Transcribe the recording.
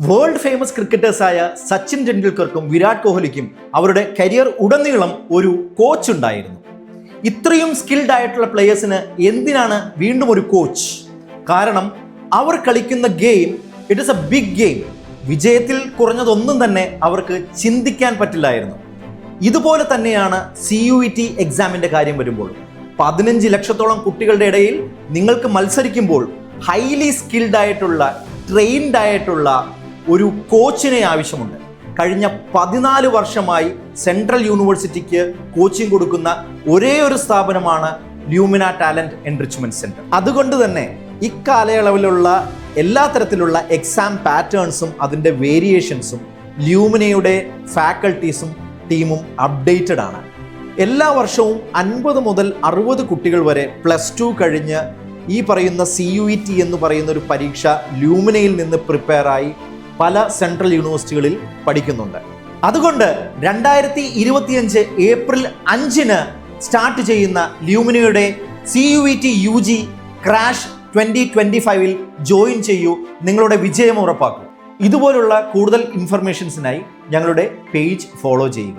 World famous ക്രിക്കറ്റേഴ്സായ Sachin ടെണ്ടുൽക്കർക്കും Virat കോഹ്ലിക്കും അവരുടെ career ഉടനീളം ഒരു കോച്ച് ഉണ്ടായിരുന്നു. ഇത്രയും സ്കിൽഡ് ആയിട്ടുള്ള പ്ലേയേഴ്സിന് എന്തിനാണ് വീണ്ടും ഒരു കോച്ച്? കാരണം അവർ കളിക്കുന്ന game it is a big game. വിജയത്തിൽ കുറഞ്ഞതൊന്നും തന്നെ അവർക്ക് ചിന്തിക്കാൻ പറ്റില്ലായിരുന്നു. ഇതുപോലെ തന്നെയാണ് CUET എക്സാമിൻ്റെ കാര്യം വരുമ്പോൾ. 15 ലക്ഷത്തോളം കുട്ടികളുടെ ഇടയിൽ നിങ്ങൾക്ക് മത്സരിക്കുമ്പോൾ ഹൈലി സ്കിൽഡ് ആയിട്ടുള്ള ട്രെയിൻഡ് ആയിട്ടുള്ള ഒരു കോച്ചിനെ ആവശ്യമുണ്ട്. കഴിഞ്ഞ 14 വർഷമായി സെൻട്രൽ യൂണിവേഴ്സിറ്റിക്ക് കോച്ചിങ് കൊടുക്കുന്ന ഒരേ ഒരു സ്ഥാപനമാണ് ലൂമിന ടാലന്റ് എൻറിച്ച്മെന്റ് സെന്റർ. അതുകൊണ്ട് തന്നെ ഇക്കാലയളവിലുള്ള എല്ലാ തരത്തിലുള്ള എക്സാം പാറ്റേൺസും അതിൻ്റെ വേരിയേഷൻസും ലൂമിനയുടെ ഫാക്കൽറ്റീസും ടീമും അപ്ഡേറ്റഡ് ആണ്. എല്ലാ വർഷവും 50 മുതൽ 60 കുട്ടികൾ വരെ +2 കഴിഞ്ഞ് ഈ പറയുന്ന CUET എന്ന് പറയുന്ന ഒരു പരീക്ഷ ലൂമിനയിൽ നിന്ന് പ്രിപ്പയറായി പല സെൻട്രൽ യൂണിവേഴ്സിറ്റികളിൽ പഠിക്കുന്നുണ്ട്. അതുകൊണ്ട് 2025 ഏപ്രിൽ 5 സ്റ്റാർട്ട് ചെയ്യുന്ന ലൂമിനയുടെ CUET UG ക്രാഷ് 2025 ജോയിൻ ചെയ്യൂ. നിങ്ങളുടെ വിജയം ഉറപ്പാക്കൂ. ഇതുപോലുള്ള കൂടുതൽ ഇൻഫർമേഷൻസിനായി ഞങ്ങളുടെ പേജ് ഫോളോ ചെയ്യുക.